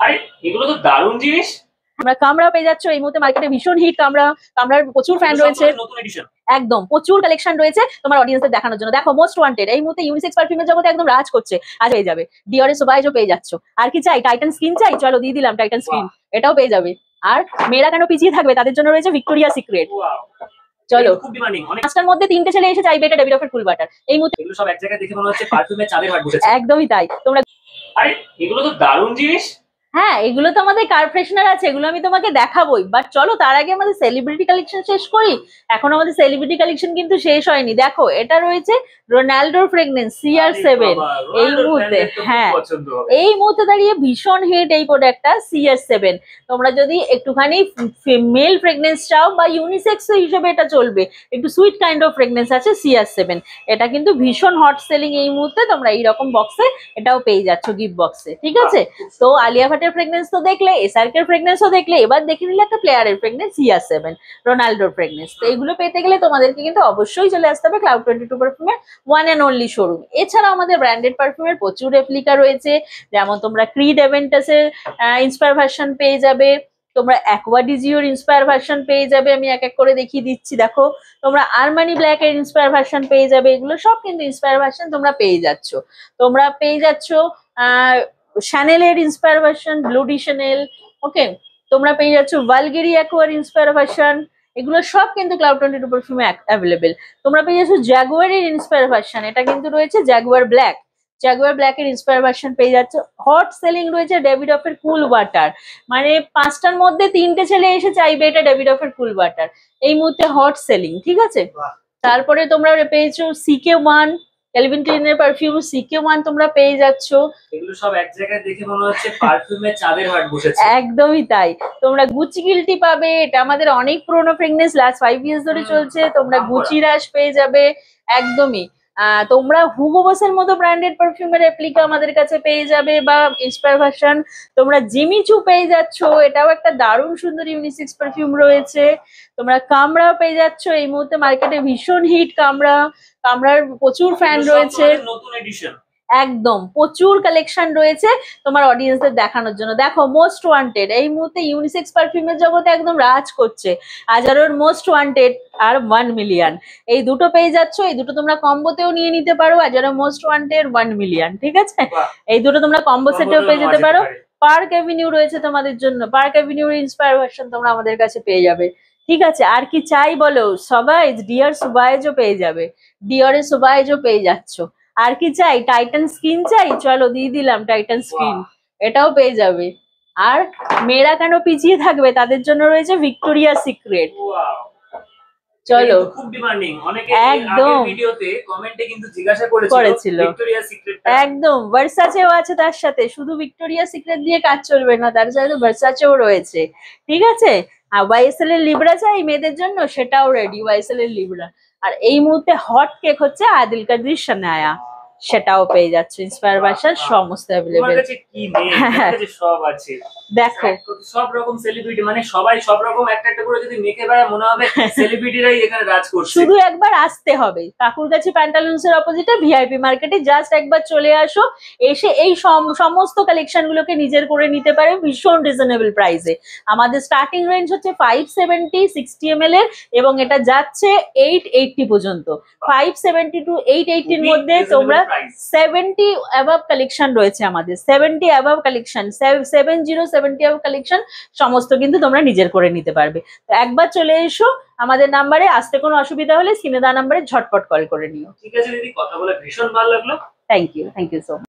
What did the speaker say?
আরে এগুলো তো দারুণ জিনিস। আমরা কামরা পেয়ে যাচ্ছ এই মুহূর্তে মার্কেটে ভীষণ হিট কামরার প্রচুর ফ্যান রয়েছে, নতুন এডিশন একদম প্রচুর কালেকশন রয়েছে তোমার অডিয়েন্সদের দেখানোর জন্য। দেখো মোস্ট ওয়ান্টেড এই মুহূর্তে ইউনিসেক্স পারফিউমের জগতে একদম রাজ করছে, আজ পেয়ে যাবে। ডিওরের সোবাইজও পেয়ে যাচ্ছ। আর কি চাই? টাইটান স্কিন চাই, চলো দিয়ে দিলাম টাইটান স্কিন, এটাও পেয়ে যাবে। আর মেয়েরা কেন পিছিয়ে থাকবে, তাদের জন্য রয়েছে ভিক্টোরিয়া সিক্রেট। চলো খুব ডিমান্ডিং, অনেক পাঁচটার মধ্যে তিনটে ছেলে এসে চাইবে এটা ডেভিড অফের কুল বাটার। এই মুহূর্তে এগুলো সব এক জায়গায় দেখে মনে হচ্ছে পারফিউমের চাঁদের হাট বসেছে। একদমই তাই। তোমরা আরে এগুলো তো দারুণ জিনিস। হ্যাঁ এগুলো তো আমাদের কার ফ্রেশনার আছে, এগুলো আমি তোমাকে দেখাবোই, বাট চলো তার আগে আমাদের সেলিব্রিটি কালেকশন শেষ করি। এখন আমাদের সেলিব্রিটি কালেকশন কিন্তু শেষ হয়নি। দেখো এটা রয়েছে রোনাল্ডোর ফ্রেগনেন্স CR7 এই মুহূর্তে, হ্যাঁ এই মুহূর্তে দাঁড়িয়ে ভীষণ হিট এই প্রোডাক্টটা CR7। তোমরা যদি একটুখানি মেল ফ্রেগনেন্স চাও বা ইউনিসেক্স হিসেবে এটা চলবে, একটু সুইট কাইন্ড অফ ফ্রেগনেন্স আছে CR7, এটা কিন্তু ভীষণ হট সেলিং এই মুহূর্তে। তোমরা এইরকম বক্সে এটাও পেয়ে যাচ্ছ গিফট বক্সে, ঠিক আছে। তো আলিয়া ভাটের ফ্রেগনেন্স তো দেখলে, SRK এর ফ্রেগনেন্সও দেখলে, এবার দেখে নিলে একটা প্লেয়ারের ফ্রেগনেন্স CR7 রোনাল্ডোর ফ্রেগনেন্স। তো এগুলো পেতে গেলে তোমাদেরকে কিন্তু অবশ্যই চলে আসতে হবে ক্লাউড 22 পারফিউমের ওয়ান অ্যান্ড অনলি শোরুম। এছাড়াও আমাদের ব্র্যান্ডেড পারফিউমের প্রচুর রেপ্লিকা রয়েছে, যেমন তোমরা ক্রিড এভেন্টাসের ইন্সপায়ার ভার্সন পেয়ে যাবে, তোমরা অ্যাকোয়া ডিজিওর ইন্সপায়ার ভার্সন পেয়ে যাবে, আমি এক এক করে দেখিয়ে দিচ্ছি। দেখো তোমরা আরমানি ব্ল্যাক এর ইন্সপায়ার ভার্সন পেয়ে যাবে, এগুলো সব কিন্তু ইন্সপায়ার ভার্সন তোমরা পেয়ে যাচ্ছ। তোমরা পেয়ে যাচ্ছ শ্যানেলের ইন্সপায়ার ভার্সন, ব্লুডি শ্যানেল, ওকে। তোমরা পেয়ে যাচ্ছ ভালগেরি অ্যাকোয়ার ইন্সপায়ার ভার্সন, এগুলো সব কিন্তু ক্লাউড 22 পারফিউমে অ্যাভেলেবেল। তোমরা পেয়ে যাচ্ছ জাগুয়ারের ইন্সপায়ার ভার্সন, এটা কিন্তু রয়েছে জাগুয়ার ব্ল্যাক, জাগুয়ার ব্ল্যাক এর ইন্সপায়ার ভার্সন পেয়ে যাচ্ছ। হট সেলিং রয়েছে ডেভিড অফের কুল ওয়াটার, মানে পাঁচটার মধ্যে তিনটে ছেলে এসে চাইবে এটা ডেভিড অফের কুল ওয়াটার, এই মুহূর্তে হট সেলিং, ঠিক আছে। তারপরে তোমরা পেয়েছো CK1 ক্যালভিন ক্লাইনের পারফিউম CK1 তোমরা পেয়ে যাচ্ছ। এগুলো সব এক জায়গায় দেখে মনে হচ্ছে পারফিউমের চাঁদের হাট বসেছে। একদমই তাই। তোমরা গুচি গিল্টি পাবে, এটা আমাদের অনেক পুরনো ফ্রেগনেন্স, লাস্ট 5 ইয়ার্স ধরে চলছে। তোমরা গুচি রাশ পেয়ে যাবে, একদমই। তোমরা হুগো বসের মতো ব্র্যান্ডেড পারফিউমের রেপ্লিকা আমাদের কাছে পেয়ে যাবে বা ইন্সপায়ার ভার্সন। তোমরা জিমি চু পেয়ে যাচ্ছ, এটাও একটা দারুণ সুন্দর ইউনিসেক্স পারফিউম রয়েছে। তোমরা কামরা পেয়ে যাচ্ছ, এই মুহূর্তে মার্কেটে ভীষণ হিট কামরার প্রচুর ফ্যান রয়েছে, নতুন এডিশন, একদম প্রচুর কালেকশন রয়েছে তোমার অডিয়েন্সদের দেখানোর জন্য। দেখো মোস্ট ওয়ান্টেড এই মুহূর্তে ইউনিসেক্স পারফিউমের জগতে একদম রাজ করছে, আজারোর মোস্ট ওয়ান্টেড আর 1 মিলিয়ন, এই দুটো পেয়ে যাচ্ছ। এই দুটো তোমরা কম্বোতেও নিয়ে নিতে পারো, আজারো মোস্ট ওয়ান্টেড 1 মিলিয়ন, ঠিক আছে। এই দুটো তোমরা কম্বো সেটেও পেয়ে যেতে পারো। পার্ক এভিনিউ রয়েছে তোমাদের জন্য, পার্ক এভিনিউর ইন্সপায়ার ভার্সন তোমরা আমাদের কাছে পেয়ে যাবে, ঠিক আছে। আর কি চাই বলো? সোবাইজ, ডিওর সোবাইজও পেয়ে যাবে, ডিওরের সোবাইজও পেয়ে যাচ্ছ। আর কি চাই? টাইটান স্কিন চাই, চলো দিয়ে দিলাম টাইটান স্কিন, এটাও পেয়ে যাবে। আর মেয়েরা কেন পিছিয়ে থাকবে, তাদের জন্য রয়েছে ভিক্টোরিয়া সিক্রেট। চলো খুব ডিমান্ডিং, অনেকে একদম ভিডিওতে কমেন্টে কিন্তু জিজ্ঞাসা করেছিল ভিক্টোরিয়া সিক্রেট, একদম ভার্সাচেও আছে তার সাথে, শুধু ভিক্টোরিয়া সিক্রেট দিয়ে কাজ চলবে না, তার সাথে ভার্সাচেও রয়েছে, ঠিক আছে। আর YSL এর লিব্রা চাই মেয়েদের জন্য, সেটাও রেডি YSL এর লিব্রা। আর এই মুহূর্তে হট কেক হচ্ছে আদিল কাদির শানায়া, সেটাও পেয়ে যাচ্ছে ইন্সপায়ার ভার্সন সমস্ত अवेलेबल। সব আছে, দেখো সব রকম সেলিব্রিটি, মানে সবাই সব রকম একটা একটা করে যদি মেখে বেড়ায় মনে হবে সেলিব্রিটিরাই এখানে রাজ করছে। শুধু একবার আসতে হবে কাকুরগাছি প্যান্টালুন্স এর অপোজিটে ভিআইপি মার্কেটে, জাস্ট একবার চলে আসো, এসে এই সমস্ত কালেকশন গুলোকে নিজের করে নিতে পারে ভীষণ রিজনেবল প্রাইসে। আমাদের স্টার্টিং রেঞ্জ হচ্ছে 570 60 ml এর, এবং এটা যাচ্ছে 880 পর্যন্ত। 570 to 880 এর মধ্যে তোমরা 70 অ্যাবাভ কালেকশন রয়েছে আমাদের, 70 অ্যাবাভ কালেকশন, 70 অ্যাবাভ কালেকশন সমস্ত কিন্তু তোমরা নিজের করে নিতে পারবে। তো একবার চলে এসো আমাদের নাম্বারে, আসতে কোনো অসুবিধা হলে স্ক্রিনে দেওয়া নাম্বারে ঝটপট কল করে নিও। ঠিক আছে দিদি, কথা বলে ভীষণ ভালো লাগলো। Thank you so much.